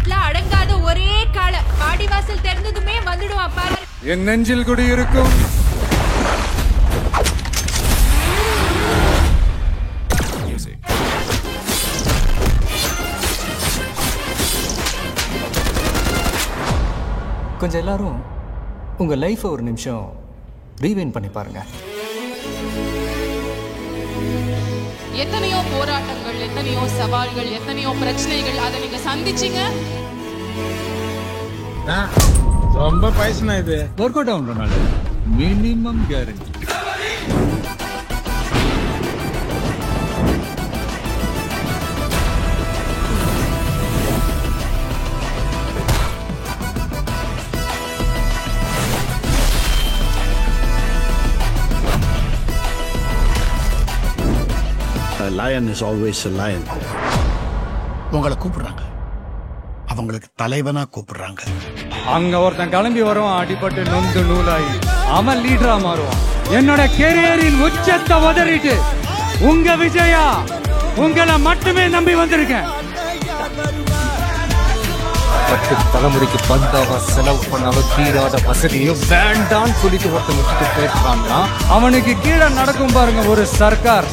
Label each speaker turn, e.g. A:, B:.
A: நாட்டுல அடங்காத ஒரே கால வாடிவாசல் திறந்ததுமே வந்துடுவான் பாரு.
B: என் நெஞ்சில் குடியிருக்கும்
C: கொஞ்சம் எல்லாரும் உங்க லைஃப் ஒரு நிமிஷம் ரீவைண்ட் பண்ணி பாருங்க.
D: எத்தனையோ போராட்டங்கள், எத்தனையோ சவால்கள், எத்தனையோ பிரச்சனைகள், அதை நீங்க சந்திச்சீங்க.
E: ரொம்ப பைசனா இது
B: ஒர்க் அவுட் ஆகுறனால minimum guarantee.
F: A lion is always a lion.
G: உங்களை கூப்பிடுறாங்க, அவங்களுக்கு தலைவனா கூப்பிடுறாங்க.
B: அங்க ஒருத்தன் கிளம்பி வருவான், அடிபட்டு நொந்து நூலாயி அவன் லீடரா மாறுவான். என்னோட கெரியரின் உச்சத்தை உதறிட்டு உங்க விஜயா உங்களை மட்டுமே நம்பி வந்திருக்கேன்.
C: 10 தலைமுறைக்கு பந்தாவா செலவு பண்ணாலும் தீராத வசதியும் வேண்டான்னு சொல்லிட்டு ஒருத்தன் விட்டுட்டு போயிருக்கான்னா
B: அவனுக்கு கீழே நடக்கும் பாருங்க ஒரு சர்க்கார்.